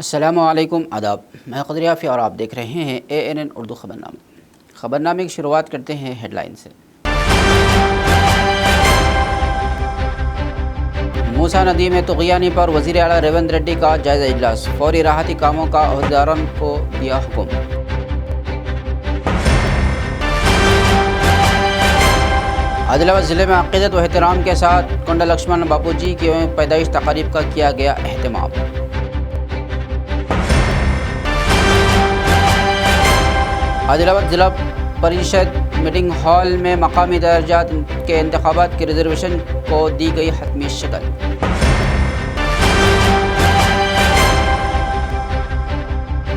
अस्सलामुअलैकुम आदाब, मैं क़दरियाफ़ी और आप देख रहे हैं ANN उर्दू ख़बरनामा। ख़बरनामे की शुरुआत करते हैं हेडलाइन से। मूसा नदी में तुग़यानी पर वज़ीर आला रेवंत रेड्डी का जायज़ा इजलास, फौरी राहती कामों का अहदेदारों को दिया हुक्म। आदिलाबाद ज़िले में अक़ीदत व एहतराम के साथ कोंडा लक्ष्मण बापूजी की पैदाइश तक़रीब का किया गया एहतमाम। आदिलाबाद ज़िला परिषद मीटिंग हॉल में मकामी दर्जात के इंतखाबात की रिजर्वेशन को दी गई हतमी शक्ल।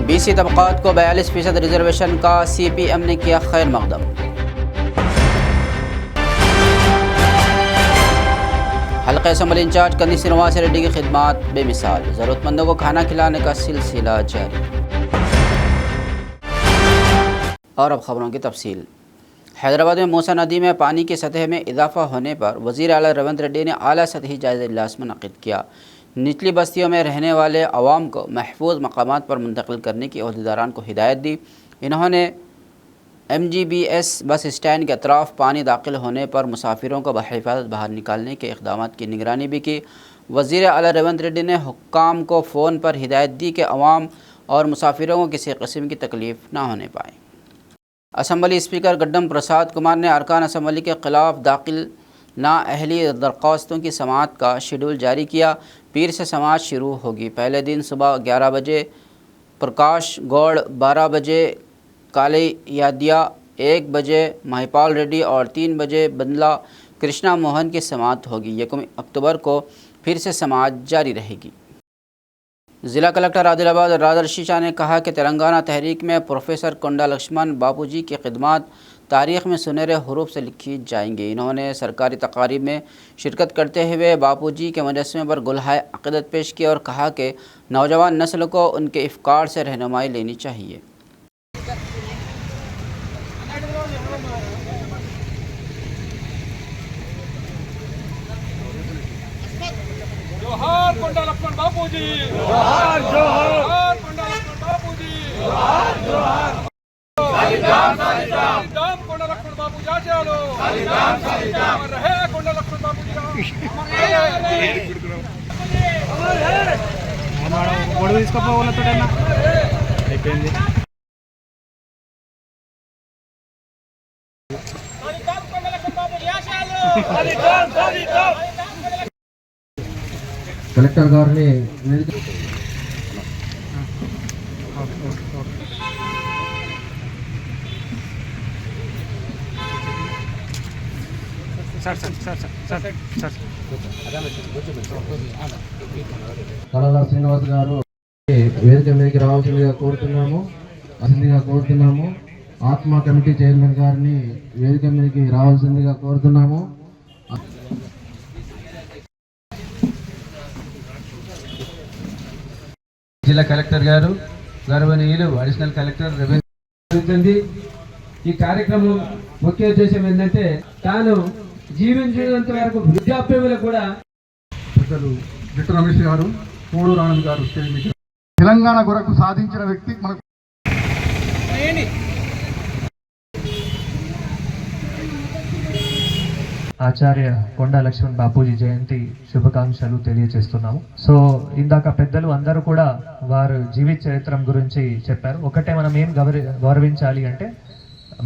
BC तबक़ात को 42% रिजर्वेशन का CPM ने किया खैर मकदम। हल्का असम्बली इंचार्ज कंदी श्रीनिवास रेड्डी की खिदमत बेमिसाल, ज़रूरतमंदों को खाना खिलाने का सिलसिला जारी। और अब ख़बरों की तफसील। हैदराबाद में मूसा नदी में पानी की सतह में इजाफा होने पर वज़ीर आला रेवंत रेड्डी ने आला सतही जायज़ा इजलास मुनक़्क़िद किया। निचली बस्तियों में रहने वाले अवाम को महफूज मकामात पर मुंतकिल करने की अहदेदारान को हिदायत दी। इन्होंने MGBS बस स्टैंड के अतराफ़ पानी दाखिल होने पर मुसाफिरों को बहिफाजत बाहर निकालने के इक़दाम की निगरानी भी की। वज़ीर आला रेवंत रेड्डी ने हुक्काम को फ़ोन पर हिदायत दी कि अवाम और मुसाफिरों को किसी किस्म की तकलीफ़ ना होने पाए। असम्बली स्पीकर गड्डम प्रसाद कुमार ने अरकान असम्बली के ख़िलाफ़ दाखिल नाअहली दरख्वास्तों की समाअत का शेड्यूल जारी किया। पीर से समाअत शुरू होगी। पहले दिन सुबह 11 बजे प्रकाश गौड़, 12 बजे काले यादिया, 1 बजे महिपाल रेड्डी और 3 बजे बंदला कृष्णा मोहन की समाअत होगी। 1 अक्टूबर को फिर से समाअत जारी रहेगी। ज़िला कलेक्टर आदिलाबाद राजर्षि शाह ने कहा कि तेलंगाना तहरीक में प्रोफेसर कोंडा लक्ष्मण बापूजी की खिदमत तारीख़ में सुनहरे हरूफ से लिखी जाएंगी। इन्होंने सरकारी तकारीब में शिरकत करते हुए बापूजी के मुजस्समे पर गुलहाए अक़ीदत पेश की और कहा कि नौजवान नस्ल को उनके इफ़कार से रहनुमाई लेनी चाहिए। जोहार कोंडा लक्ष्मण बापूजी, जोहार जोहार कोंडा लक्ष्मण बापूजी, जोहार जोहार सलीम सलीम कोंडा लक्ष्मण बापूजी आचालो सलीम रहे कोंडा लक्ष्मण बापूजी हमारा बड़ తీసుకోపోవాల తోడన్నా అయిపోయింది। सलीम कोंडा लक्ष्मण बापूजी आचालो सलीम कलेक्टर गारिनी కళాల శ్రీనివాస్ గారు వేదిక మీదకి రావాల్సిందిగా కోరుతున్నాము। ఆత్మ కమిటీ చైర్మన్ గారిని వేదిక మీదకి రావాల్సిందిగా కోరుతున్నాము। జిల్లా కలెక్టర్ గారు, గౌరవనీయులు అడిషనల్ కలెక్టర్ రెవెన్యూ, ఈ కార్యక్రమం ముఖ్య ఉద్దేశం ఏంటంటే తాను జీవించినంత వరకు వృద్ధాప్యంలో కూడా పెద్దలు జిట్టు రమేష్ గారు, కోడూరు ఆనంద్ గారు తెలంగాణ కొరకు సాధించిన వ్యక్తి మనకు ఆచార్య కొండా లక్ష్మణ్ బాపూజీ జయంతి శుభాకాంక్షలు తెలియజేస్తున్నాము। సో ఇందాక పెద్దలు అందరూ కూడా వారు జీవిత చరిత్రం గురించి చెప్పారు। ఒకటే మనం ఏం గౌరవించాలి అంటే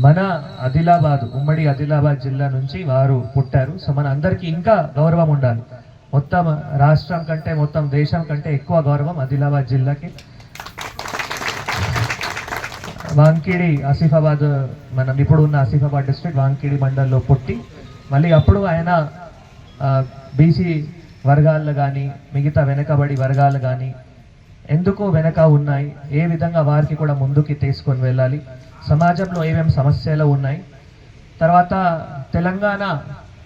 మన ఆదిలాబాద్, ఉమ్మడి ఆదిలాబాద్ జిల్లా నుంచి వారు పుట్టారు। సో మన అందరికీ ఇంకా గౌరవం ఉండాలి। మొత్తం రాష్ట్రం కంటే, మొత్తం దేశం కంటే ఎక్కువ గౌరవం ఆదిలాబాద్ జిల్లాకి। వాంకిడి ఆసిఫాబాద్, మనం ఇప్పుడు ఉన్న ఆసిఫాబాద్ డిస్ట్రిక్ట్ వాంకిడి మండల్లో పుట్టి మళ్ళీ అప్పుడు ఆయన BC వర్గాలు కానీ మిగతా వెనకబడి వర్గాలు కానీ ఎందుకు వెనక ఉన్నాయి, ఏ విధంగా వారికి కూడా ముందుకి తీసుకొని వెళ్ళాలి, సమాజంలో ఏమేమి సమస్యలు ఉన్నాయి, తర్వాత తెలంగాణ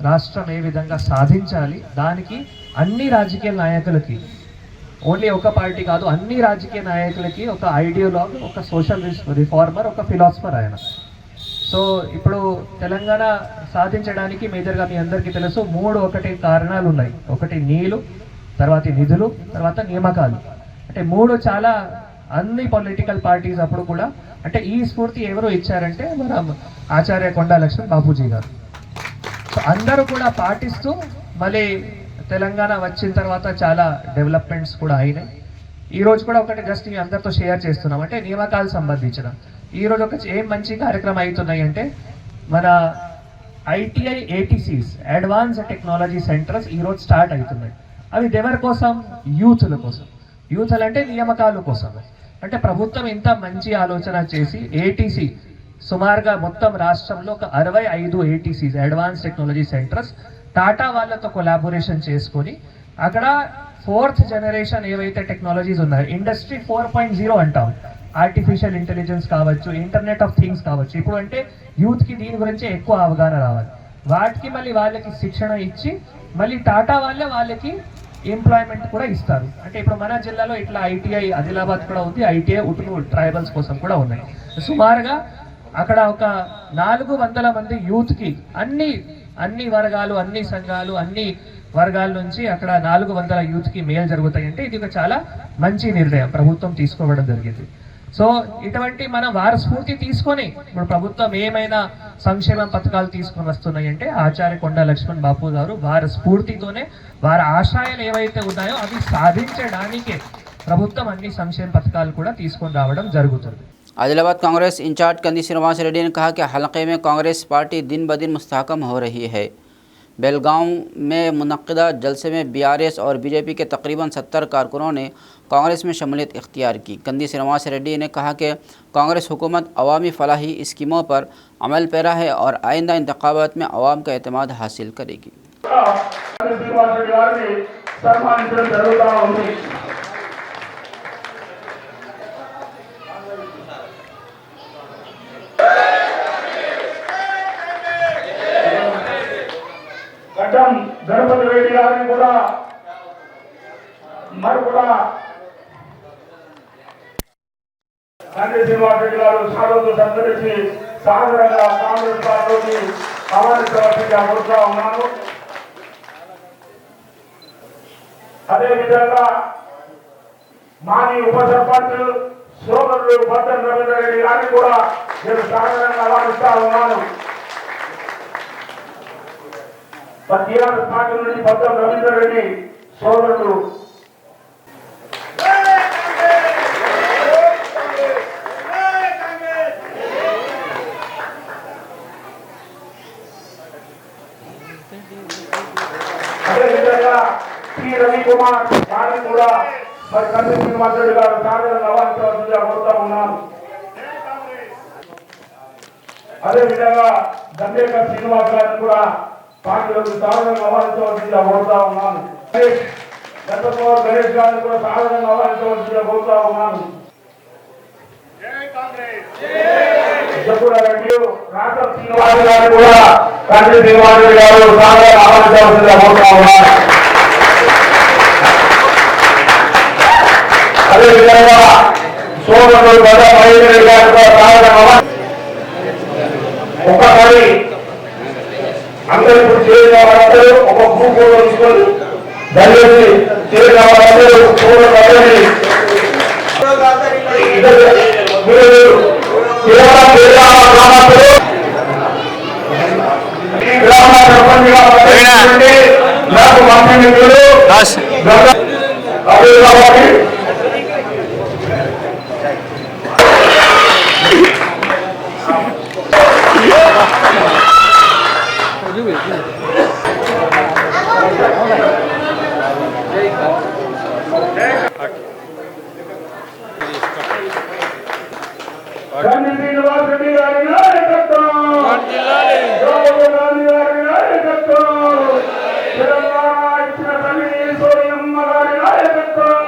రాష్ట్రం ఏ విధంగా సాధించాలి, దానికి అన్ని రాజకీయ నాయకులకి, ఓన్లీ ఒక పార్టీ కాదు, అన్ని రాజకీయ నాయకులకి ఒక ఐడియాలజీ, ఒక సోషల్ రిఫార్మర్, ఒక ఫిలాసఫర్ ఆయన। సో ఇప్పుడు తెలంగాణ సాధించడానికి మేజర్గా మీ అందరికీ తెలుసు 3 కారణాలు ఉన్నాయి। ఒకటి నీళ్లు, తర్వాత నిధులు, తర్వాత నియామకాలు। అంటే మూడు చాలా అన్ని పొలిటికల్ పార్టీస్ అప్పుడు కూడా అంటే ఈ స్ఫూర్తి ఎవరు ఇచ్చారంటే మన ఆచార్య కొండా లక్ష్మణ్ బాపూజీ గారు. సో అందరూ కూడా పాటిస్తూ మళ్ళీ తెలంగాణ వచ్చిన తర్వాత చాలా డెవలప్మెంట్స్ కూడా అయినాయి. ఈ రోజు కూడా ఒకటి జస్ట్ మీ అందరితో షేర్ చేస్తున్నాం, అంటే నియామకాలకు సంబంధించిన ఈరోజు ఒక ఏం మంచి కార్యక్రమం అవుతున్నాయి అంటే మన ఐటీఐ ఏటీసీస్ అడ్వాన్స్ టెక్నాలజీ సెంటర్స్ ఈరోజు స్టార్ట్ అవుతున్నాయి. అవి ఎవరి కోసం? యూత్ల కోసం. యూత్లు అంటే నియామకాల కోసం. అంటే ప్రభుత్వం ఇంత మంచి ఆలోచన చేసి ఏటీసీ సుమారుగా మొత్తం రాష్ట్రంలో ఒక 65 ఏటీసీస్ అడ్వాన్స్ టెక్నాలజీ సెంటర్స్ టాటా వాళ్ళతో కొలాబొరేషన్ చేసుకొని అక్కడ 4th జనరేషన్ ఏవైతే టెక్నాలజీస్ ఉన్నాయో ఇండస్ట్రీ 4.0 అంటాం, ఆర్టిఫిషియల్ ఇంటెలిజెన్స్ కావచ్చు, ఇంటర్నెట్ ఆఫ్ థింగ్స్ కావచ్చు. ఇప్పుడు అంటే యూత్కి దీని గురించి ఎక్కువ అవగాహన రావాలి. వాటికి మళ్ళీ వాళ్ళకి శిక్షణ ఇచ్చి మళ్ళీ టాటా వాళ్ళకి ఎంప్లాయ్మెంట్ కూడా ఇస్తారు. అంటే ఇప్పుడు మన జిల్లాలో ఇట్లా ఐటీఐ ఆదిలాబాద్ కూడా ఉంది, ఐటీఐ ఉటును ట్రైబల్స్ కోసం కూడా ఉన్నాయి. సుమారుగా అక్కడ ఒక 400 మంది యూత్కి అన్ని వర్గాలు, అన్ని సంఘాలు, అన్ని వర్గాల నుంచి అక్కడ 400 యూత్కి మేలు జరుగుతాయి. అంటే ఇది ఒక చాలా మంచి నిర్ణయం ప్రభుత్వం తీసుకోవడం జరిగింది. సో ఇటువంటి మనం వారి స్ఫూర్తి తీసుకొని ఇప్పుడు ప్రభుత్వం ఏమైనా సంక్షేమ పథకాలు తీసుకొని వస్తున్నాయి అంటే ఆచార్య కొండా లక్ష్మణ్ బాపు గారు వారి స్ఫూర్తితోనే వారి ఆశయాలు ఏవైతే ఉన్నాయో అవి సాధించడానికే ప్రభుత్వం అన్ని సంక్షేమ పథకాలు కూడా తీసుకొని రావడం జరుగుతుంది. आदिलाबाद कांग्रेस इंचार्ज कंदी श्रीनिवास रेड्डी ने कहा कि हलके में कांग्रेस पार्टी दिन ब दिन मुस्तहकम हो रही है। बेलगांव में मुनक्किदा जलसे में बीआरएस और बीजेपी के तकरीबन 70 कारकुनों ने कांग्रेस में शमूलियत इख्तियार की। कंदी श्रीनिवास रेड्डी ने कहा कि कांग्रेस हुकूमत अवामी फलाही स्कीमों पर अमल पैरा है और आइंदा इंतखाबात में अवाम का एतमाद हासिल करेगी। గణపతి రెడ్డి గారిని కూడా మరి కూడా కంది శ్రీనివాస్ రెడ్డి గారు సాధువులు సందర్శించి సాధారణంగా కాంగ్రెస్ పార్టీకి ఆహ్వానించవలసిందిగా కోరుతా ఉన్నాను. అదేవిధంగా మాజీ ఉప సర్పంచ్ సోదరుడు బద్దం రవీంద్ర రెడ్డి గారిని కూడా నేను సాధారణంగా ఆహ్వానిస్తా ఉన్నాను. టీఆర్ఎస్ పార్టీ నుండి బద్దం రవీంద్ర రెడ్డి సోదరుడు అదేవిధంగా శ్రీ రవికుమార్ గారిని కూడా మరి కంది శ్రీనివాస్ రెడ్డి గారు సాధారణంగా ఆహ్వానించవలసిందిగా కోరుతా ఉన్నాను. అదేవిధంగా దండేకర్ శ్రీనివాస్ గారిని కూడా పార్టీలకు సాధారణంగా ఆహ్వానించవలసిందిగా కోరుతా ఉన్నాను. గణేష్ గారిని కూడా సాధారణంగా ఆహ్వానించవలసిందిగా కోరుతా ఉన్నాను. రాష్ట్ర శ్రీనివాస్ గారిని కూడా కంది శ్రీనివాస్ రెడ్డి గారు సాధారణంగా ఆహ్వానించవలసిందిగా కోరుతా ఉన్నాను. అదేవిధంగా సోదరుడు గదా మహేందర్ రెడ్డి గారిని కూడా సాధారణంగా ఒక్కసారి అందరూ ఇప్పుడు చేరిన వాళ్ళందరూ ఒక గ్రూప్ తీసుకొని దయచేసి చేరిన వాళ్ళందరూ నాకు మంత్రి మిత్రులు అదే కాబట్టి కంది శ్రీనివాస్ రెడ్డి గారి నాయకత్వం, రాహుల్ గాంధీ గారి నాయకత్వం, తెలంగాణ ఇచ్చిన తల్లి సోనియమ్మ గారి నాయకత్వం,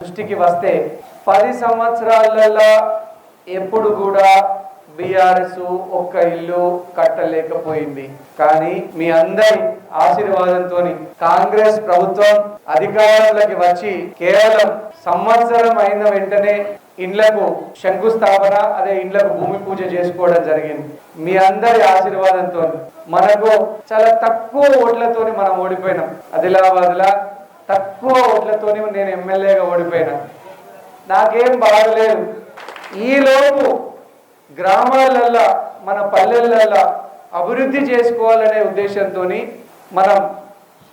దృష్టికి వస్తే 10 సంవత్సరాలలో ఎప్పుడు కూడా బీఆర్ఎస్ ఒక్క ఇల్లు కట్టలేకపోయింది. కానీ మీ అందరి ఆశీర్వాదంతో కాంగ్రెస్ ప్రభుత్వం అధికారంలోకి వచ్చి కేవలం సంవత్సరం అయిన వెంటనే ఇండ్లకు శంకుస్థాపన, అదే ఇండ్లకు భూమి పూజ చేసుకోవడం జరిగింది. మీ అందరి ఆశీర్వాదంతో మనకు చాలా తక్కువ ఓట్లతోని మనం ఓడిపోయినాం. ఆదిలాబాద్లా తక్కువ ఓట్లతోని నేను ఎమ్మెల్యేగా ఓడిపోయినా. నాకేం బాగలేదు. ఈలోపు గ్రామాలల్లో మన పల్లెలల్లో అభివృద్ధి చేసుకోవాలనే ఉద్దేశంతో మనం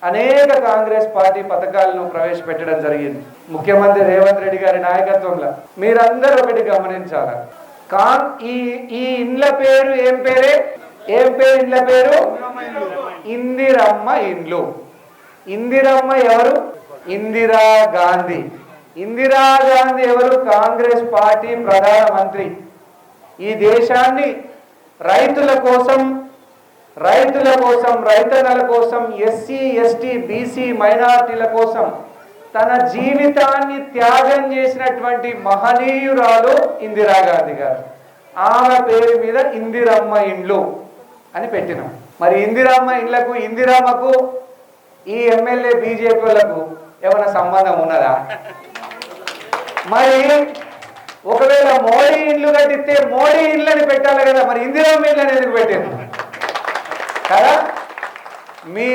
అనేక కాంగ్రెస్ పార్టీ పథకాలను ప్రవేశపెట్టడం జరిగింది. ముఖ్యమంత్రి రేవంత్ రెడ్డి గారి నాయకత్వంలో మీరందరూ ఒకటి గమనించాలి. ఈ ఇండ్ల పేరు ఏం పేరు ఇండ్ల పేరు? ఇందిరమ్మ ఇండ్లు. ఇందిరమ్మ ఎవరు? ఇందిరా గాంధీ. ఇందిరా గాంధీ ఎవరు? కాంగ్రెస్ పార్టీ ప్రధానమంత్రి. ఈ దేశాన్ని రైతుల కోసం, రైతన్నల కోసం, ఎస్సీ ఎస్టీ బీసీ మైనారిటీల కోసం తన జీవితాన్ని త్యాగం చేసినటువంటి మహనీయురాలు ఇందిరాగాంధీ గారు. ఆమె పేరు మీద ఇందిరమ్మ ఇండ్లు అని పెట్టినాం. మరి ఇందిరమ్మ ఇండ్లకు, ఇందిరమ్మకు ఈ ఎమ్మెల్యే బీజేపీ వాళ్ళకు ఏమైనా సంబంధం ఉన్నదా? మరి ఒకవేళ మోడీ ఇండ్లు కట్టిస్తే మోడీ ఇండ్లని పెట్టాలి కదా, మరి ఇందిరమ్మ ఇండ్లని ఎందుకు పెట్టారు కదా? మీ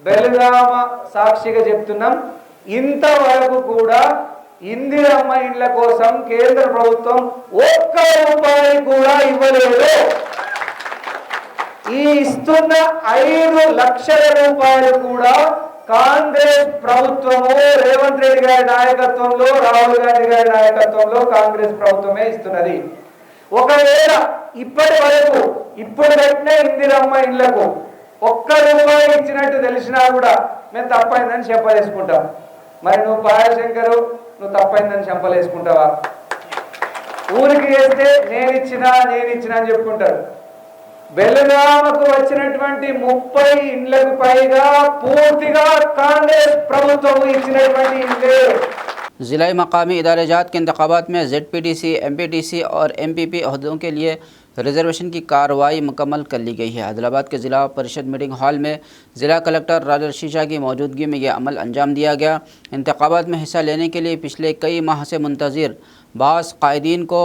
బెల్లుగామ సాక్షిగా చెప్తున్నాం, ఇంతవరకు కూడా ఇందిరమ్మ ఇండ్ల కోసం కేంద్ర ప్రభుత్వం ఒక్క రూపాయి కూడా ఇవ్వలేదు. ఈ ఇస్తున్న 5 లక్షల రూపాయలు కూడా కాంగ్రెస్ ప్రభుత్వము, రేవంత్ రెడ్డి గారి నాయకత్వంలో, రాహుల్ గాంధీ గారి నాయకత్వంలో కాంగ్రెస్ ప్రభుత్వమే ఇస్తున్నది. ఒకవేళ ఇప్పటి వరకు ఇప్పుడు కట్టిన ఇందిరమ్మ ఇళ్లకు ఒక్క రూపాయి ఇచ్చినట్టు తెలిసినా కూడా మేము తప్పైందని చెప్పలేసుకుంటాం. మరి నువ్వు పాయశంకరు, నువ్వు తప్పైందని చెప్పలేసుకుంటావా? ఊరికి వేస్తే నేను ఇచ్చినా అని చెప్పుకుంటారు. బెల్లుగామకు వచ్చినటువంటి 30 ఇండ్లకు పైగా పూర్తిగా కాంగ్రెస్ ప్రభుత్వం ఇచ్చినటువంటి ఇండ్లే. ज़िला मकामी इदारेजात के इंतखाबात में ZPDC, MPDC और MPP अहदों के लिए रिजर्वेशन की कार्रवाई मुकम्मल कर ली गई है। आदिलाबाद के ज़िला परिषद मीटिंग हॉल में ज़िला कलेक्टर राजर्षि शाह की मौजूदगी में यह अमल अंजाम दिया गया। इंतखाबात में हिस्सा लेने के लिए पिछले कई माह से मुंतज़िर बाज़ कायदीन को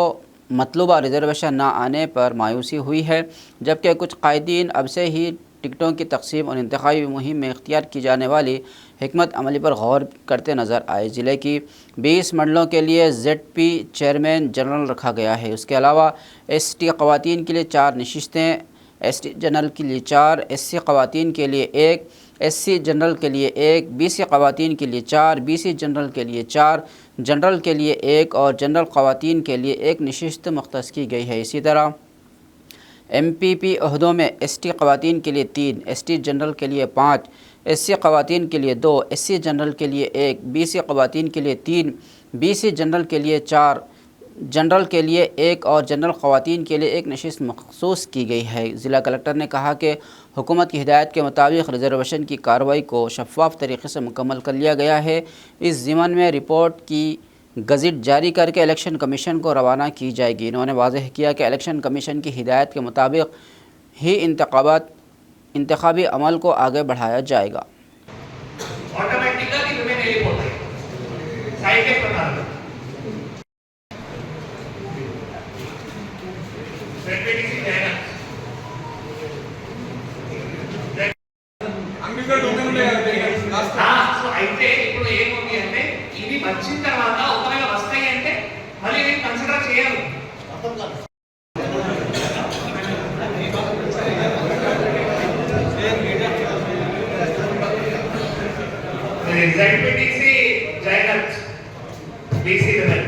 मतलूबा रिजर्वेशन न आने पर मायूसी हुई है, जबकि कुछ कायदीन अब से ही टिकटों की तकसीम और इंतखाबी मुहिम में इख्तियार की जाने वाली हिकमत अमली पर गौर करते नज़र आए। ज़िले की 20 मंडलों के लिए ZP चेयरमैन जनरल रखा गया है। उसके अलावा ST ख़वातीन के लिए 4 नशिस्तें, ST जनरल के लिए 4, SC ख़वातीन के लिए 1, SC जनरल के लिए 1, BC ख़वातीन के लिए 4, BC जनरल के लिए 4, जनरल के लिए 1 और जनरल ख़वातीन के लिए 1 नशिस्त मुख्तस की गई है। इसी तरह MPP अहदों में ST ख़वातीन के लिए 3, ST जनरल के लिए 5, SC ख़वातीन के लिए 2, SC जनरल के लिए 1, BC ख़वातीन के लिए 3, BC जनरल के लिए 4, जनरल के लिए 1 और जनरल ख़वातीन के लिए 1 नशिस्त मखसूस की गई है। ज़िला कलेक्टर ने कहा कि हुकूमत की हिदायत के मुताबिक रिजर्वेशन की कार्रवाई को शफ़ाफ़ तरीक़े से मुकम्मल कर लिया गया है। इस ज़िमन में रिपोर्ट की गज़ट जारी करके इलेक्शन कमीशन को रवाना की जाएगी। इन्होंने वाज़ेह किया कि इलेक्शन कमीशन की हिदायत के मुताबिक ही इंतखाबी अमल को आगे बढ़ाया जाएगा। అయితే ఇప్పుడు ఏమవుతుంది అంటే ఇది వచ్చిన తర్వాత ఒకవేళ వస్తాయి అంటే మళ్ళీ నేను కన్సిడర్ చేయాలి. ZPDC జాయినర్స్ BC లెవెల్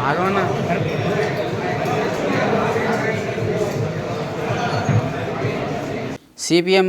आरोना CPM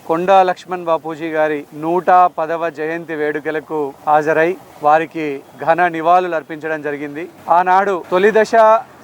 కొండా లక్ష్మణ్ బాపూజీ గారి 110వ జయంతి వేడుకలకు హాజరై వారికి ఘన నివాళులు అర్పించడం జరిగింది. ఆనాడు తొలి దశ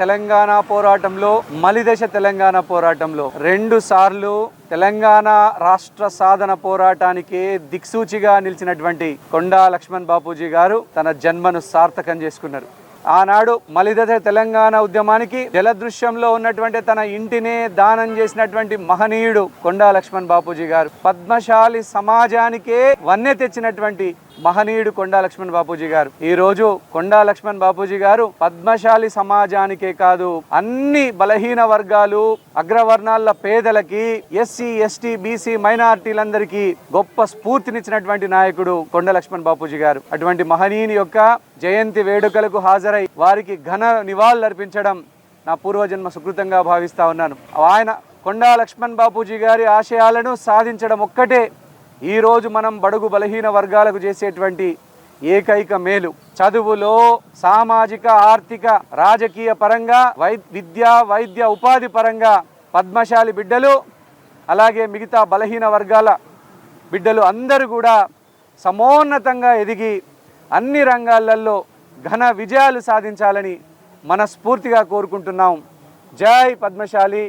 తెలంగాణ పోరాటంలో, మలి దశ తెలంగాణ పోరాటంలో 2 సార్లు తెలంగాణ రాష్ట్ర సాధన పోరాటానికి దిక్సూచిగా నిలిచినటువంటి కొండా లక్ష్మణ్ బాపూజీ గారు తన జన్మను సార్థకం చేసుకున్నారు. ఆనాడు మలిదశ తెలంగాణ ఉద్యమానికి జలదృశ్యంలో ఉన్నటువంటి తన ఇంటినే దానం చేసినటువంటి మహనీయుడు కొండా లక్ష్మణ్ బాపూజీ గారు. పద్మశాలి సమాజానికే వన్నె తెచ్చినటువంటి మహనీయుడు కొండా లక్ష్మణ్ బాపూజీ గారు. ఈ రోజు కొండా లక్ష్మణ్ బాపూజీ గారు పద్మశాలి సమాజానికే కాదు, అన్ని బలహీన వర్గాలు, అగ్రవర్ణాల పేదలకి, ఎస్సీ ఎస్టీ బీసీ మైనారిటీలందరికీ గొప్ప స్ఫూర్తినిచ్చినటువంటి నాయకుడు కొండా లక్ష్మణ్ బాపూజీ గారు. అటువంటి మహనీయుని యొక్క జయంతి వేడుకలకు హాజరై వారికి ఘన నివాళులు అర్పించడం నా పూర్వజన్మ సుకృతంగా భావిస్తా ఉన్నాను. ఆయన కొండా లక్ష్మణ్ బాపూజీ గారి ఆశయాలను సాధించడం ఒక్కటే ఈరోజు మనం బడుగు బలహీన వర్గాలకు చేసేటువంటి ఏకైక మేలు. చదువులో, సామాజిక, ఆర్థిక, రాజకీయ పరంగా, విద్యా వైద్య ఉపాధి పరంగా పద్మశాలి బిడ్డలు, అలాగే మిగతా బలహీన వర్గాల బిడ్డలు అందరూ కూడా సమోన్నతంగా ఎదిగి అన్ని రంగాలలో ఘన విజయాలు సాధించాలని మనస్ఫూర్తిగా కోరుకుంటున్నాం. జై పద్మశాలి,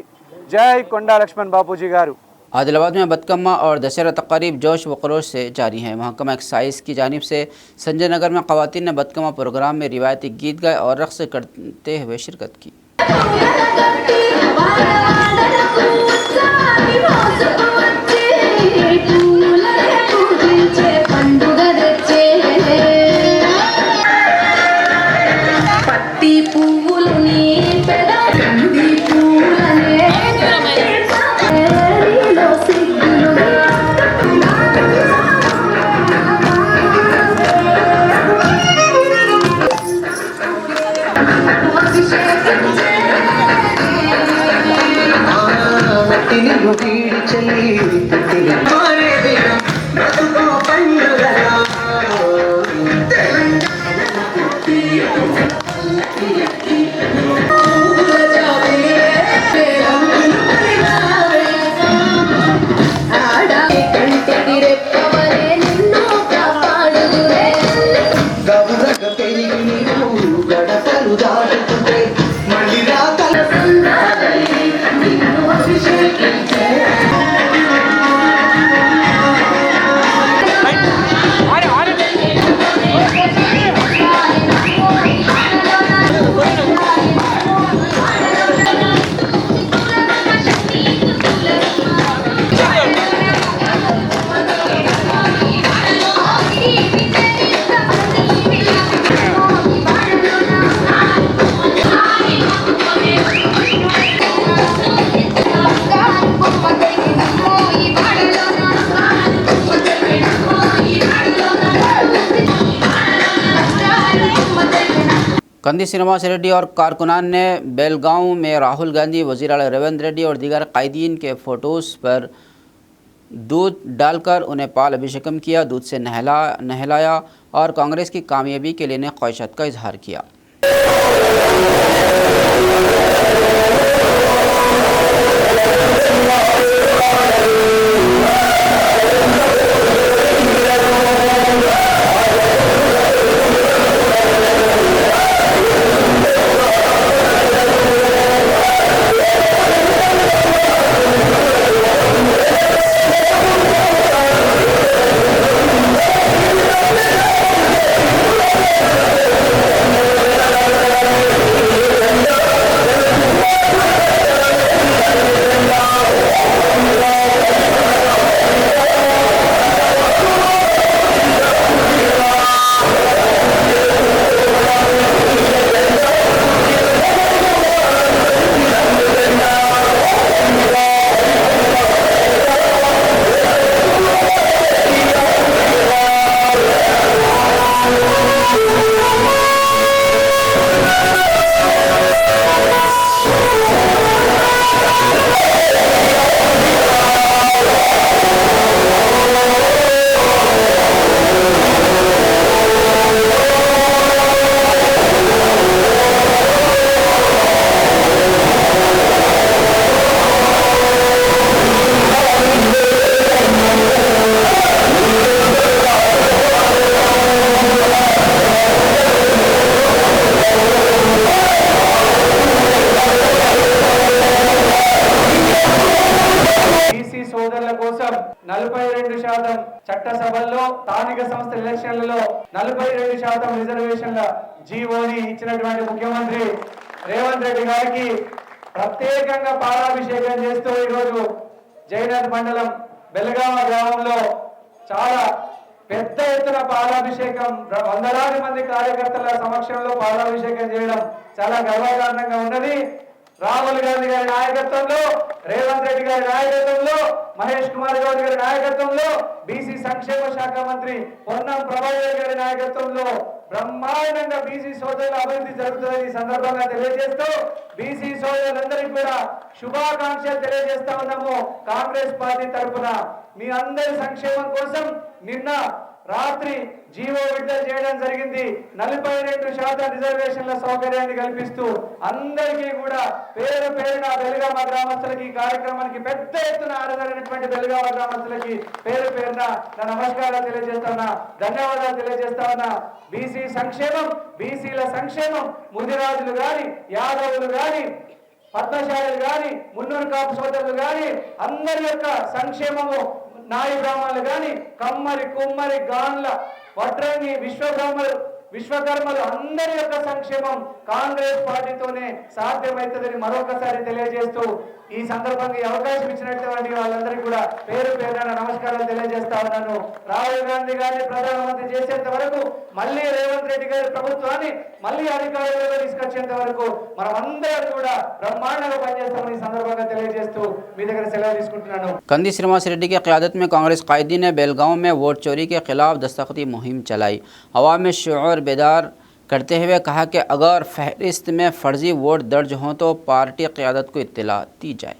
జై కొండా लक्ष्मण बापूजी गारू। आदिलाबाद में बदकम्मा और दशहरा तक़रीब जोश व खरोश से जारी है। महकमा एक्साइज की जानिब से संजय नगर में ख़वातीन ने बदकम्मा प्रोग्राम में रिवायती गीत गाए और रक़्स करते हुए शिरकत की। कंदी श्रीनिवास रेड्डी और कारकुनान ने बेलगांव में राहुल गांधी, वज़ीर आला रेवंत रेड्डी और दीगर कायदीन के फ़ोटोज़ पर दूध डालकर उन्हें पाल अभिषेकम किया, दूध से नहलाया और कांग्रेस की कामयाबी के लिए ख्वाहिशात का इजहार किया। సంస్థల ఎలక్షన్లలో 42% రిజర్వేషన్ల జీవోని ఇచ్చినటువంటి ముఖ్యమంత్రి రేవంత్ రెడ్డి గారికి ప్రత్యేకంగా పాలాభిషేకం చేస్తూ ఈరోజు జైనత్ మండలం బెల్గామ గ్రామంలో చాలా పెద్ద ఎత్తున పాలాభిషేకం, వందలాది మంది కార్యకర్తల సమక్షంలో పాలాభిషేకం చేయడం చాలా గర్వకారణంగా ఉన్నది. రాహుల్ గాంధీ గారి నాయకత్వంలో, రేవంత్ రెడ్డి గారి నాయకత్వంలో, మహేష్ కుమార్ గౌడ్ గారి నాయకత్వంలో, బీసీ సంక్షేమ శాఖ మంత్రి పొన్నం ప్రభాకర్ గారి నాయకత్వంలో బ్రహ్మాండంగా బీసీ సోదరుల అభివృద్ధి జరుగుతుందని ఈ సందర్భంగా తెలియజేస్తూ బీసీ సోదరులందరికీ కూడా శుభాకాంక్షలు తెలియజేస్తా ఉన్నాము. కాంగ్రెస్ పార్టీ తరఫున మీ అందరి సంక్షేమం కోసం నిన్న రాత్రి జీవో విడుదల చేయడం జరిగింది. 42% రిజర్వేషన్ల సౌకర్యాన్ని కల్పిస్తూ అందరికీ కూడా పేరు పేరున బెల్గామ గ్రామస్తులకి ఈ కార్యక్రమానికి పెద్ద ఎత్తున హాజరైనటువంటి బెల్గామ గ్రామస్తులకి పేరు పేరున నా నమస్కారాలు తెలియజేస్తా ఉన్నా, ధన్యవాదాలు తెలియజేస్తా ఉన్నా. బీసీ సంక్షేమం, బీసీల సంక్షేమం, ముదిరాజులు గాని, యాదవులు గాని, పద్మశాలులు గాని, మున్నూరు కాపు సోదరులు గాని అందరి యొక్క సంక్షేమము, నాయి బ్రాహ్మణులు గాని, కమ్మరి, కుమ్మరి, గాన్ల, వడ్రంగి, విశ్వకర్మలు అందరి యొక్క సంక్షేమం కాంగ్రెస్ పార్టీతోనే సాధ్యమవుతుందని మరొకసారి తెలియజేస్తూ ఈ సందర్భంగా ఈ అవకాశం ఇచ్చినటువంటి వాళ్ళందరికీ కూడా పేరు పేరున నమస్కారాలు తెలియజేస్తా ఉన్నాను. రాహుల్ గాంధీ గారిని ప్రధానమంత్రి చేసేంత వరకు, మళ్ళీ రేవంత్ రెడ్డి గారి ప్రభుత్వాన్ని మళ్ళీ అధికారంలో తీసుకొచ్చేంత వరకు మనం అందరం కూడా బ్రహ్మాండంగా పనిచేస్తామని ఈ సందర్భంగా తెలియజేస్తూ మీ దగ్గర సెలవు తీసుకుంటున్నాను. कंदी श्रीनिवास रेड्डी की क़यादत में कांग्रेस कायदीन ने बेलगांव में वोट चोरी के खिलाफ दस्तखती मुहिम चलाई। अवाम में शऊर बेदार करते हुए कहा कि अगर फहरिस्त में फर्जी वोट दर्ज हों तो पार्टी क़यादत को इत्तला दी जाए।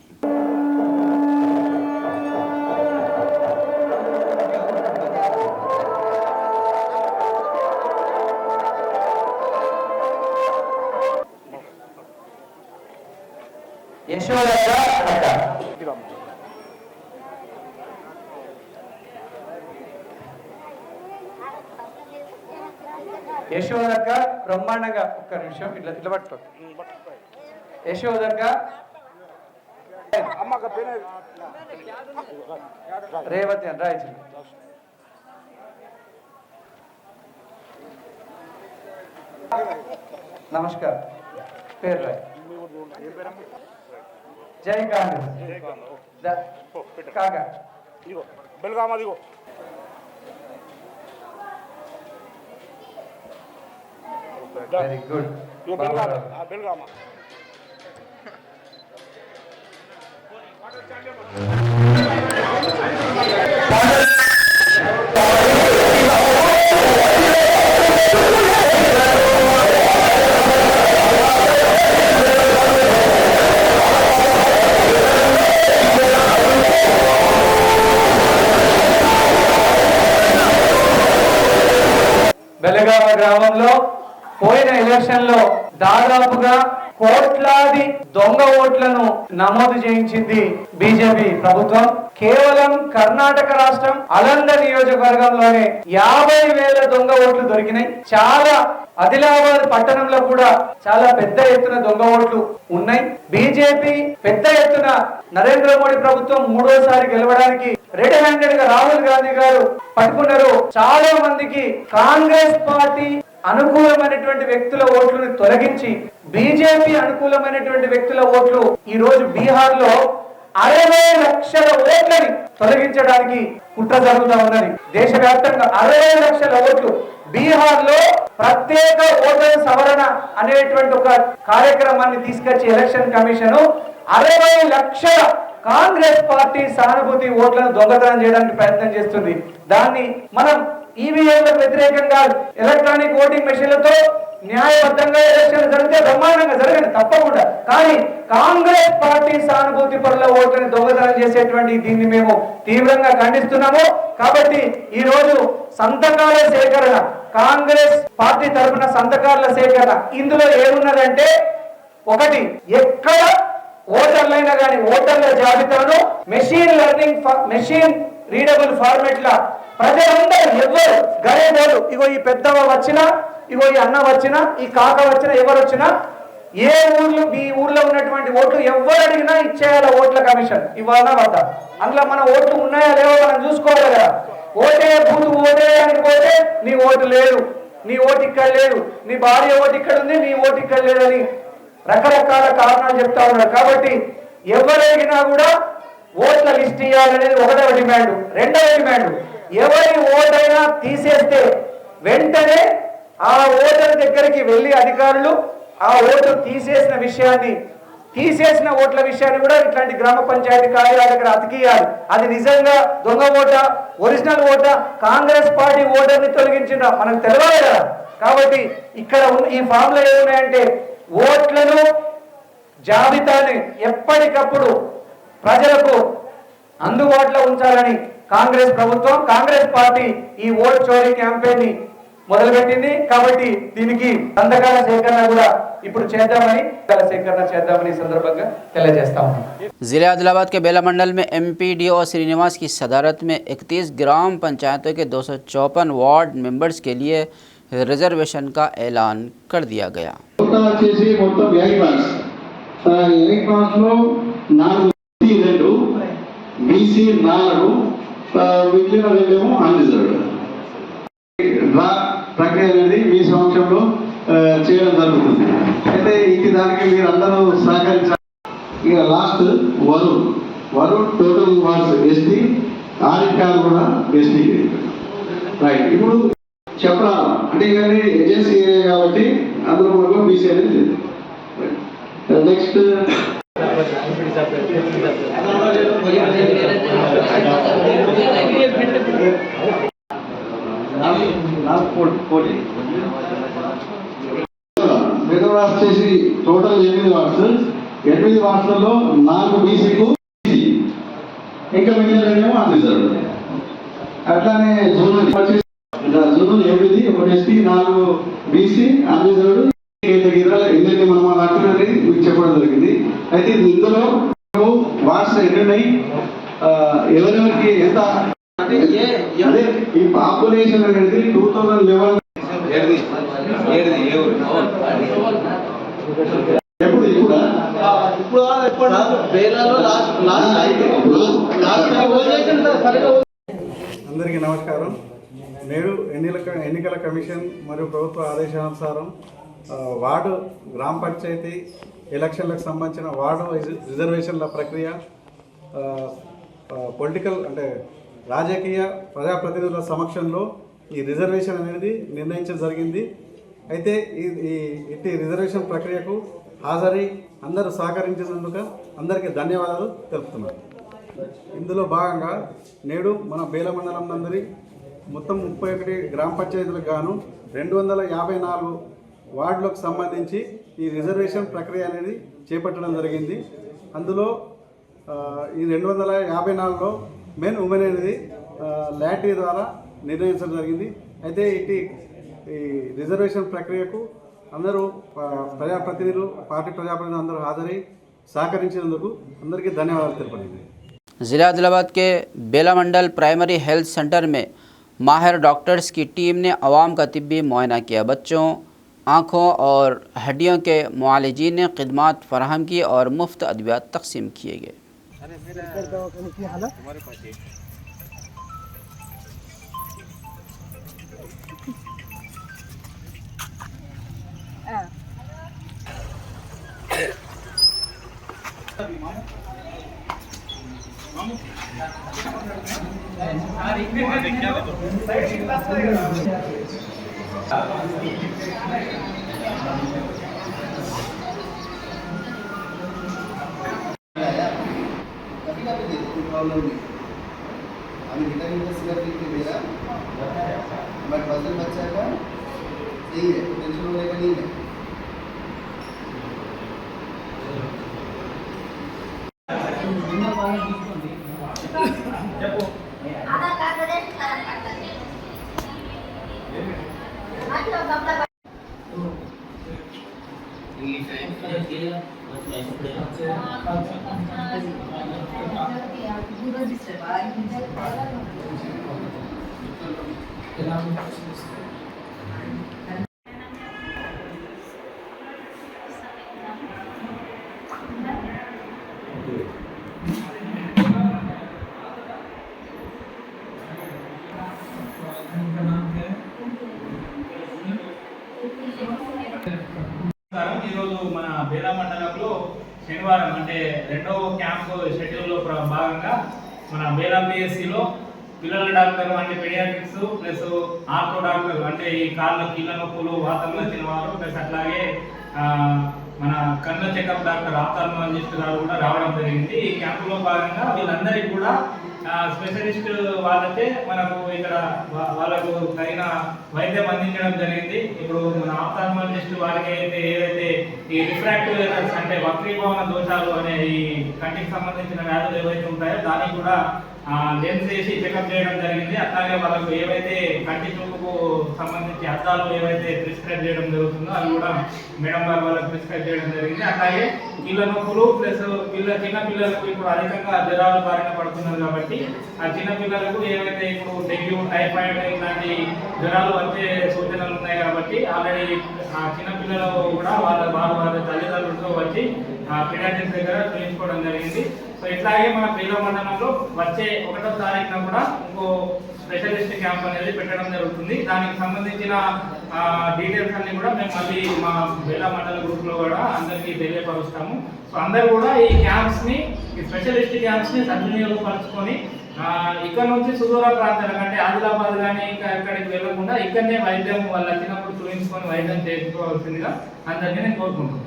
యశోదక్క బ్రహ్మాండంగా ఒక్క నిమిషం ఇట్లా పట్టుకో. యశోదక్క రేవతి అని రాయించు. నమస్కారం. పేరు రాయ్. జై కాంగ్రెస్. కాగా బెల్గామదిగో వెరీ గుడ్. బెల్గామ బెలగామ గ్రామంలో పోయిన ఎలక్షన్ లో దాదాపుగా కోట్లాది దొంగ ఓట్లను నమోదు చేయించింది బీజేపీ ప్రభుత్వం. కేవలం కర్ణాటక రాష్ట్రం అలంద నియోజకవర్గంలోనే 50,000 దొంగ ఓట్లు దొరికినాయి. చాలా ఆదిలాబాద్ పట్టణంలో కూడా చాలా పెద్ద ఎత్తున దొంగ ఓట్లు ఉన్నాయి. బీజేపీ పెద్ద ఎత్తున నరేంద్ర మోడీ ప్రభుత్వం 3వ సారి గెలవడానికి రెడ్ హ్యాండెడ్ గా రాహుల్ గాంధీ గారు పట్టుకున్నారు. చాలా మందికి కాంగ్రెస్ పార్టీ అనుకూలమైనటువంటి వ్యక్తుల ఓట్లను తొలగించి బీజేపీ అనుకూలమైనటువంటి వ్యక్తుల ఓట్లు ఈ రోజు బీహార్ లో 60 లక్షల ఓట్లని తొలగించడానికి కుట్ర జరుగుతూ ఉన్నది. దేశవ్యాప్తంగా 60 లక్షల ఓట్లు. బీహార్ లో ప్రత్యేక ఓటర్ సవరణ అనేటువంటి ఒక కార్యక్రమాన్ని తీసుకొచ్చి ఎలక్షన్ కమిషన్ 60 లక్షల కాంగ్రెస్ పార్టీ సానుభూతి ఓట్లను దొంగతనం చేయడానికి ప్రయత్నం చేస్తుంది. దాన్ని మనం ఈవీఎంలకు వ్యతిరేకంగా ఎలక్ట్రానిక్ ఓటింగ్ మెషిన్లతో న్యాయబద్ధంగా ఎలక్షన్ జరిగితే బ్రహ్మాండంగా జరగదు తప్పకుండా. కానీ కాంగ్రెస్ పార్టీ సానుభూతి పరుల ఓట్లను దొంగతనం చేసేటువంటి దీన్ని మేము తీవ్రంగా ఖండిస్తున్నాము. కాబట్టి ఈ రోజు సంతకాల సేకరణ, కాంగ్రెస్ పార్టీ తరఫున సంతకాల సేకరణ ఇందులో ఏమున్నదంటే, ఒకటి ఎక్కడ ఓటర్లైనా కానీ ఓటర్ల జాబితాను మెషిన్ రీడబుల్ ఫార్మెట్ లా ప్రజలందరూ ఎవరు గరీబోలు, ఇగో ఈ పెద్దవ వచ్చినా, ఇగో ఈ అన్న వచ్చినా, ఈ కాక వచ్చినా, ఎవరు వచ్చినా ఏ ఊర్లో మీ ఊర్లో ఉన్నటువంటి ఓట్లు ఎవరు అడిగినా ఇచ్చేయాలి ఓట్ల కమిషన్ ఇవ్వాలన్నా వద్దా? అందులో మన ఓట్లు ఉన్నాయా లేవో మనం చూసుకోవాలి కదా. ఓటే బూతు ఓటే అని పోతే నీ ఓటు లేదు, నీ ఓటు ఇక్కడ లేదు, నీ భార్య ఓటు ఇక్కడ ఉంది, నీ ఓటు ఇక్కడ లేదని రకరకాల కారణాలు చెప్తా ఉన్నారు. కాబట్టి ఎవరు అడిగినా కూడా ఓట్ల లిస్ట్ ఇవ్వాలనేది ఒకటవ డిమాండ్. రెండవ డిమాండ్, ఎవరి ఓటైనా తీసేస్తే వెంటనే ఆ ఓటర్ దగ్గరికి వెళ్ళి అధికారులు ఆ ఓటు తీసేసిన ఓట్ల విషయాన్ని కూడా ఇట్లాంటి గ్రామ పంచాయతీ కార్యాలయాల దగ్గర అతికియాలి. అది నిజంగా దొంగ ఓటా, ఒరిజినల్ ఓటా, కాంగ్రెస్ పార్టీ ఓటర్ని తొలగించిందా మనకు తెలియాలి కదా. కాబట్టి ఇక్కడ ఈ ఫామ్ లో ఏమున్నాయంటే ఓట్లను జాబితాని ఎప్పటికప్పుడు ప్రజలకు అందుబాటులో ఉంచాలని కాంగ్రెస్ ప్రభుత్వం, కాంగ్రెస్ పార్టీ ఈ ఓట్ చోరీ క్యాంపెయిన్ ని మొదలుపెట్టింది. కాబట్టి దీనికి సంతకాల సేకరణ కూడా ఇప్పుడు చేద్దామని సందర్భంగా తెలియజేస్తా ఉన్నాం. जिला आदिलाबाद के बेला मंडल में MPDO श्रीनिवास की सदारत में 31 ग्राम पंचायतों के 254 वार्ड मेंबर्स के लिए रिजर्वेशन का ऐलान कर दिया गया। ప్రక్రియ అనేది మీ సమక్షంలో చేయడం జరుగుతుంది. అయితే ఇంక దానికి మీరు అందరూ సహకరించాలి. ఇక last Varun total wards ST, audit card కూడా ఎస్టీ. రైట్, ఇప్పుడు చెప్పరా అంటే ఇవన్నీ ఏజెన్సీ ఏరియా కాబట్టి అందులో కూడా బీసీ అనేది లేదు. నెక్స్ట్ చేసి టోటల్ 8 వార్డ్స్. 8 వార్డ్స్లలో 4 బీసీకు, ఇంకా మిగిలిన అన్రిజర్వ్డ్. అట్లానే జూన్ 8, ఒకటి ఎస్టీ, 4 బీసీ అన్రిజర్వ్డ్. ఇవన్నీ మనం అంటున్నది మీకు చెప్పడం జరిగింది. అయితే ఇందులో వార్డ్స్ ఎన్నున్నాయి, ఎవరెవరికి ఎంత అంటే అదే ఈ పాపులేషన్ అనేది 2011 అందరికీ నమస్కారం. నేడు ఎన్నికల కమిషన్ మరియు ప్రభుత్వ ఆదేశానుసారం వార్డు గ్రామ పంచాయతీ ఎలక్షన్లకు సంబంధించిన వార్డు రిజర్వేషన్ల ప్రక్రియ పొలిటికల్ అంటే రాజకీయ ప్రజాప్రతినిధుల సమక్షంలో ఈ రిజర్వేషన్ అనేది నిర్ణయించడం జరిగింది. అయితే ఇట్టి రిజర్వేషన్ ప్రక్రియకు హాజరై అందరూ సహకరించినందుకు అందరికీ ధన్యవాదాలు తెలుపుతున్నారు. ఇందులో భాగంగా నేడు మన బేల మండలం నందరి మొత్తం 31 గ్రామ పంచాయతీలకు గాను 254 వార్డులకు సంబంధించి ఈ రిజర్వేషన్ ప్రక్రియ అనేది చేపట్టడం జరిగింది. అందులో ఈ 254లో మెన్ ఉమెన్ అనేది లాటరీ ద్వారా నిర్ణయించడం జరిగింది. అయితే ఈ రిజర్వేషన్ ప్రక్రియకు అందరూ ప్రజాప్రతినిధులు, పార్టీ ప్రజాప్రతినిధులు అందరూ హాజరై సహకరించినందుకు అందరికీ ధన్యవాదాలు తెలుపండి. ज़िला आदिलाबाद के बेला मंडल प्राइमरी हेल्थ सेंटर में माहिर डॉक्टर्स की टीम ने आवाम का तिब्बी मुआयना किया। बच्चों, आँखों और हड्डियों के मुआलिजीन ने खिदमात फराहम की और मुफ्त अद्वियात तकसीम किए गए। अभी विटामिन का सिरप लिख के मेरा बट वजन बच्चा का सही है, टेंशन होने का नहीं है। శనివారం అంటే రెండవ క్యాంప్ షెడ్యూల్లో భాగంగా మన బేలా పిఎస్సిలో పిల్లల డాక్టర్ అంటే పెడియాట్రిక్స్ ప్లస్ ఆర్థో డాక్టర్ అంటే ఈ కాళ్ళ కీళ్ళ నొప్పులు వాతంలో వచ్చినవారు ప్లస్ అట్లాగే మన కళ్ళ చెకప్ డాక్టర్ ఆప్థాల్మాలజిస్ట్ గారు కూడా రావడం జరిగింది. ఈ క్యాంపులో భాగంగా వీళ్ళందరికీ కూడా స్పెషలిస్ట్ వాళ్ళకే మనకు ఇక్కడ వాళ్ళకు తగిన వైద్యం అందించడం జరిగింది. ఇప్పుడు మన ఆప్థాల్మాలజిస్ట్ వారికి అయితే ఏదైతే ఈ రిఫ్రాక్టివ్ ఎర్రర్స్ అంటే వక్రీభవన దోషాలు అనే ఈ కంటికి సంబంధించిన వ్యాధులు ఏవైతే ఉంటాయో దానికి కూడా లెన్స్ వేసి చెకప్ చేయడం జరిగింది. అట్లాగే వాళ్ళకు ఏవైతే కంటి చూపుకు సంబంధించి అద్దాలు ఏవైతే ప్రిస్క్రైబ్ చేయడం జరుగుతుందో అవి కూడా మేడం గారు వాళ్ళకి ప్రిస్క్రైబ్ చేయడం జరిగింది. అట్లాగే కీళ్ళ నొప్పులు ప్లస్ చిన్న పిల్లలకు ఇప్పుడు అధికంగా జ్వరాలు బారిన పడుతున్నారు కాబట్టి ఆ చిన్న పిల్లలకు ఏవైతే ఇప్పుడు డెంగ్యూ టైఫాయిడ్ ఇలాంటి జ్వరాలు వచ్చే సూచనలు ఉన్నాయి కాబట్టి ఆల్రెడీ ఆ చిన్న పిల్లలు కూడా వాళ్ళ తల్లిదండ్రులతో వచ్చి పీడియాట్రిక్స్ దగ్గర చూపించుకోవడం జరిగింది. సో ఇట్లాగే మన పేద మండలంలో వచ్చే 1వ తారీఖున కూడా ఇంకో స్పెషలిస్ట్ క్యాంప్ అనేది పెట్టడం జరుగుతుంది. దానికి సంబంధించిన డీటెయిల్స్ అన్ని కూడా మేము మళ్ళీ మా బేలా మండల గ్రూప్లో కూడా అందరికీ తెలియపరుస్తాము. సో అందరూ కూడా ఈ క్యాంప్స్ని ఈ స్పెషలిస్ట్ క్యాంప్స్ని సద్వినియోగపరచుకొని ఇక్కడ నుంచి సుదూర ప్రాంతాలకు అంటే ఆదిలాబాద్ కానీ ఇంకా ఎక్కడికి వెళ్ళకుండా ఇక్కడనే వైద్యం వాళ్ళు వచ్చినప్పుడు చూపించుకొని వైద్యం చేసుకోవాల్సిందిగా అందరికీ నేను కోరుకుంటున్నాను.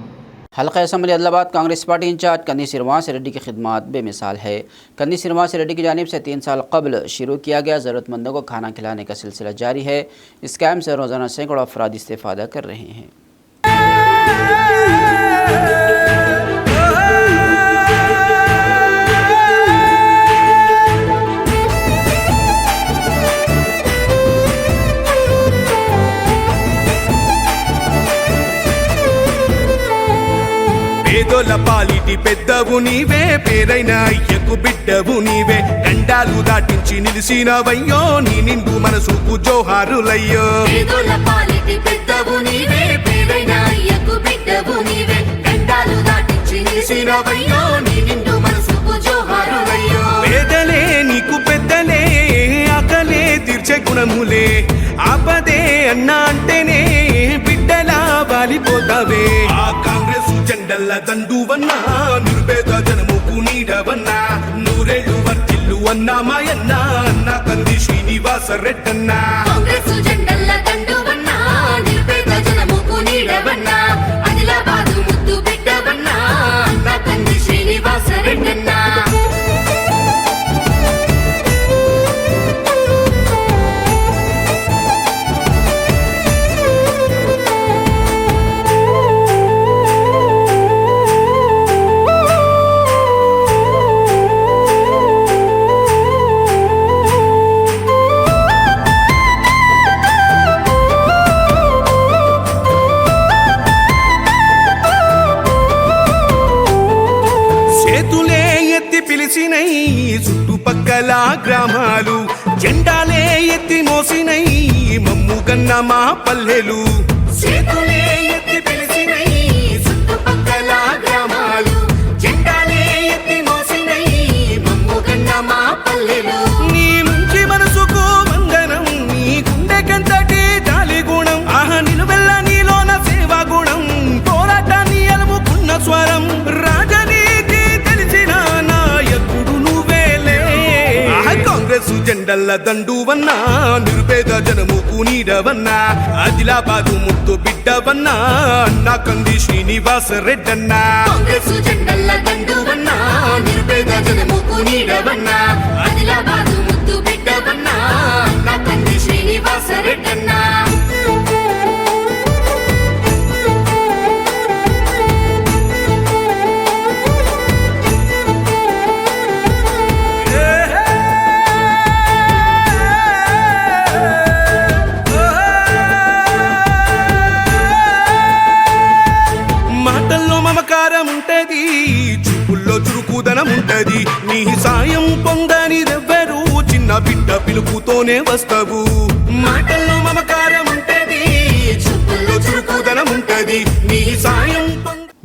हल्का assembly Adilabad Congress party incharge Kanni Srinivas Reddy की खिदमत बेमिसाल है। कन्नी श्रीनिवास रेड्डी की जानिब से 3 साल कबल शुरू किया गया ज़रूरतमंदों को खाना खिलाने का सिलसिला जारी है। इस कैम्प से रोज़ाना सैकड़ों अफराद इस्तेफ़ादा कर रहे हैं। పేదోల పాలిటి పెద్దవు నీవే, పేరైన అయ్యకు బిడ్డవు నీవే, గండాలు దాటించి నిలిసినవయ్యో, నీ నిండు మనసుకు జోహారులయ్యో. పేదోల పాలిటి పెద్దవు నీవే, పేరైన అయ్యకు బిడ్డవు నీవే, గండాలు దాటించి నిలిసినవయ్యో, నీ నిండు మనసుకు జోహారులయ్యో. పేదలే నీకు పెద్దలే, ఆకలే తీర్చే గుణములే, ఆపదే అన్నా అంటేనే బిడ్డలా వాలిపోతావే. ఆ కాంగ్రెస్ జెండల్ల దండువన్నా, నిరుపేద జనముకు నీడవన్నా, నూరేళ్ళు వర్తిల్లు అన్నా మాయన్నా, అన్నా కంది శ్రీనివాస రెడ్డన్నా. కాంగ్రెస్ జెండల్ల దండువన్నా, నిరుపేద జనముకు నీడవన్నా, ఆదిలాబాదు ముద్దు బిడ్డవన్నా, అన్నా కంది శ్రీనివాస రెడ్డన్నా. పిలిచినై చుట్టుపక్కల గ్రామాలు, జెండాలే ఎత్తి మోసినై మమ్ము గన్న మా పల్లెలు. చేతులే ఎత్తి పిలిచినై చుట్టుపక్కల గ్రామాలు, జెండాలే ఎత్తి మోసినై మమ్ము గన్న మా పల్లెలు. నీ నుంచి మనసుకు వందనం, నీ గుండెకంతటి జాలి గుణం, ఆహా నిలువెల్ల నీలోన సేవా గుణం, పోరాటాన్ని అలుముకున్న స్వరం, రాజనీతి తెలిసిన నాయకుడు నువ్వేలే. కాంగ్రెస్ జెండల్ల దండువన్నా, నిరుపేద జనముకు నీడవన్నా, ఆదిలాబాదు ముద్దు బిడ్డవన్నా, అన్నా కంది శ్రీనివాస రెడ్డన్నా. కాంగ్రెస్ జెండల్ల దండువన్నా, నిరుపేద జనముకు నీడవన్నా, ఆదిలాబాదు ముద్దు బిడ్డవన్నా, అన్నా కంది శ్రీనివాస రెడ్డన్నా. మాటల్లో మమకారం ఉంటది, చూపుల్లో చురుకుదనం ఉంటది, నీ సాయం పొందనిదెవ్వరు, చిన్న బిడ్డ పిలుపుతోనే వస్తావు. మాటల్లో మమకారం ఉంటది, చూపుల్లో చురుకుదనం ఉంటది, నీ సాయం.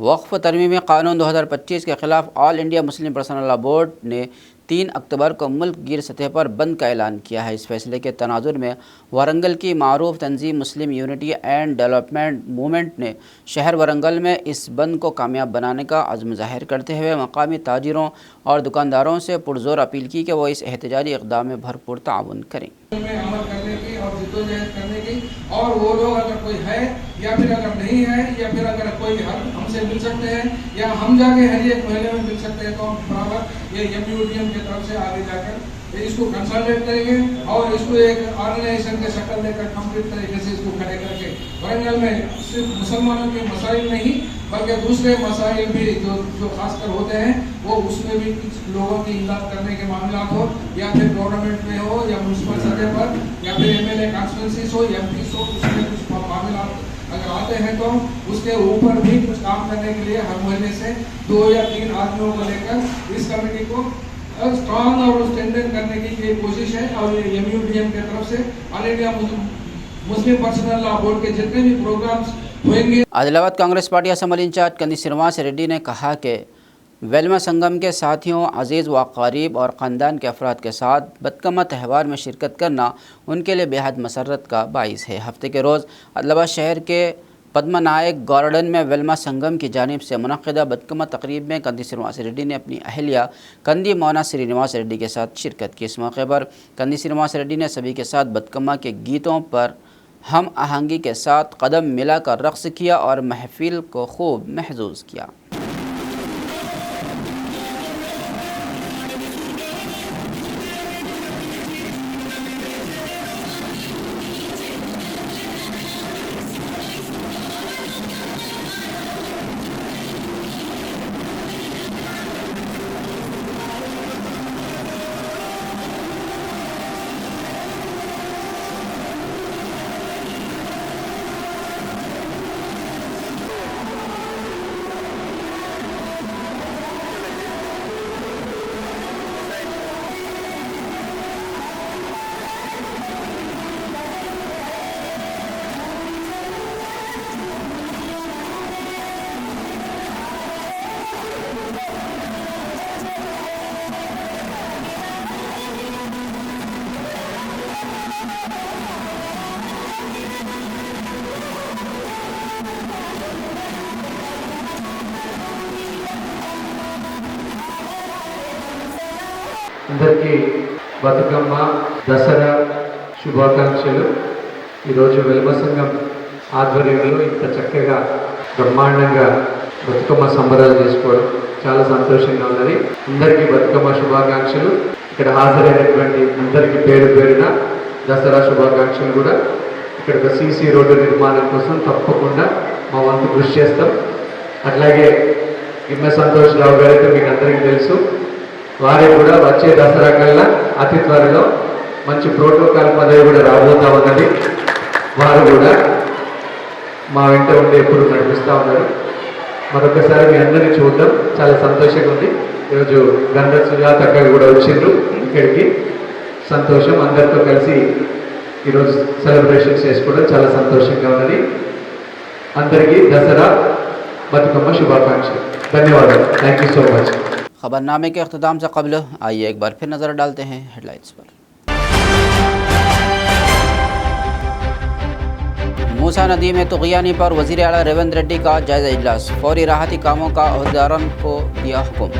वक्फ तरमीमी कानून 2025 के खिलाफ all India Muslim personal law board ने 3 अक्टूबर को मुल्क गिर सतह पर बंद का ऐलान किया है। इस फैसले के तनाजुर में वारंगल की मारूफ तंजीम Muslim unity and development movement ने शहर वारंगल में इस बंद को कामयाब बनाने का अज़्म ज़ाहिर करते हुए मकामी ताजिरों और दुकानदारों से पुरजोर अपील की कि वो इस एहतजाजी इक़दाम में भरपूर ताउन करें। अमल करने की और जिद्दोजहद करने की, और वो लोग अगर कोई है या फिर अगर नहीं है या फिर अगर कोई हमसे मिल सकते हैं या हम जाके हर एक महीने में मिल सकते हैं तो हम बराबर ये MUDM की तरफ से आगे जाकर इसको कंसल्टेट करेंगे और इसको एक ऑर्गेनाइजेशन के शक्ल देकर कंप्लीट तरीके से इसको खड़े करके वारंगल में सिर्फ मुसलमानों के मसाइल नहीं बल्कि दूसरे मसाइल भी जो खासकर होते हैं वो उसमें भी कुछ लोगों की इमदाद करने के मामला हो या फिर गवर्नमेंट में हो या म्यूनसिपल सतह पर या फिर MLA कॉन्स्टिट्यूंसीज हो MPs हो, उसमें कुछ मामला अगर आते हैं तो उसके ऊपर भी कुछ काम करने के लिए हर महीने से 2 या 3 आदमियों को लेकर इस कमेटी को स्ट्रॉन्ग और स्ट्रेंथन करने की कोशिश है। और ये MUDM की तरफ से all India Muslim personal law board के जितने भी प्रोग्राम्स होंगे। Adilabad Congress party assembly incharge Kandi Srinivas Reddy ने कहा कि वेलमा संगम के साथियों, अजीज़ व क़रीब और ख़ानदान के अफराद के साथ बदकमा त्यौहार में शिरकत करना उनके लिए बेहद मसरत का बाइस है। हफ्ते के रोज़ आदिलाबाद शहर के पद्मनायक गार्डन में वेलमा संगम की जानिब से मुनक़्क़िदा बदकमा तकरीब में कंदी श्रीनिवास रेड्डी ने अपनी अहलिया कंदी मोना श्रीनिवास रेड्डी के साथ शिरकत की। इस मौके पर कंदी श्रीनिवास रेड्डी ने सभी के साथ बदकमा के गीतों पर हम आहंगी के साथ कदम मिलाकर रक़्स किया और महफिल को खूब महसूस किया। అందరికీ బతుకమ్మ దసరా శుభాకాంక్షలు. ఈరోజు వెల్మ సంఘం ఆధ్వర్యంలో ఇంత చక్కగా బ్రహ్మాండంగా బతుకమ్మ సంబరాలు చేసుకోవడం చాలా సంతోషంగా ఉన్నది. అందరికీ బతుకమ్మ శుభాకాంక్షలు. ఇక్కడ హాజరైనటువంటి అందరికీ పేరు పేరున దసరా శుభాకాంక్షలు కూడా. ఇక్కడ ఒక CC రోడ్డు నిర్మాణం కోసం తప్పకుండా మా వంతు కృషి చేస్తాం. అట్లాగే గిమ్మె సంతోష్ రావు గారైతే మీకు అందరికీ తెలుసు, వారికి కూడా వచ్చే దసరా కల్లా అతి త్వరలో మంచి ప్రోటోకాల్ పదవి కూడా రాబోతా ఉన్నది. వారు కూడా మా వెంట ఉండి ఎప్పుడు నడిపిస్తూ ఉన్నారు. మరొకసారి మీ అందరినీ చూడడం చాలా సంతోషంగా ఉంది. ఈరోజు గంధ సుజాత గారు కూడా వచ్చిండ్రు ఇక్కడికి. సంతోషం, అందరితో కలిసి ఈరోజు సెలబ్రేషన్స్ చేసుకోవడం చాలా సంతోషంగా ఉన్నది. అందరికీ దసరా బతుకమ్మ శుభాకాంక్షలు. ధన్యవాదాలు. Thank you so much. खबरनामे के अख्ताम से कबल आइए एक बार फिर नज़र डालते हैं हेडलाइंस पर। मूसा नदी में तुग़यानी पर वज़ीर आला रेवंत रेड्डी का जायज़ा इजलास, फौरी राहती कामों का अहदेदारों को दिया हुक्म।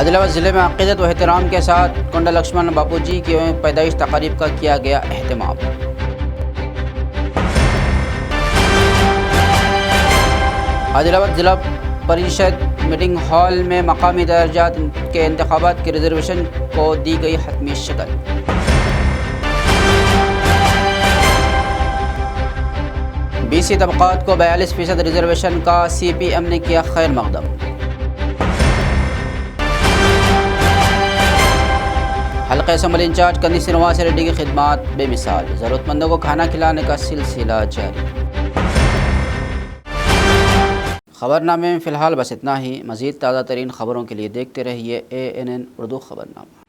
आदिलाबाद ज़िले में अक़ीदत व एहतराम के साथ कोंडा लक्ष्मण बापूजी की पैदाइश तक़रीब का किया गया एहतमाम। आदिलाबाद ज़िला परिषद मीटिंग हॉल में मकामी दर्जात के इंतखाबात की रिजर्वेशन को दी गई हतमी शक्ल। BC तबक़ात को 42% रिजर्वेशन का CPM ने किया खैर मकदम। हल्का असम्बली इंचार्ज कंदी श्रीनिवास रेड्डी की खिदमत बेमिसाल, ज़रूरतमंदों को खाना खिलाने का सिलसिला जारी। खबरनामे में फ़िलहाल बस इतना ही। मज़ीद ताज़ा तरीन खबरों के लिए देखते रहिए ANN उर्दू खबरनामा।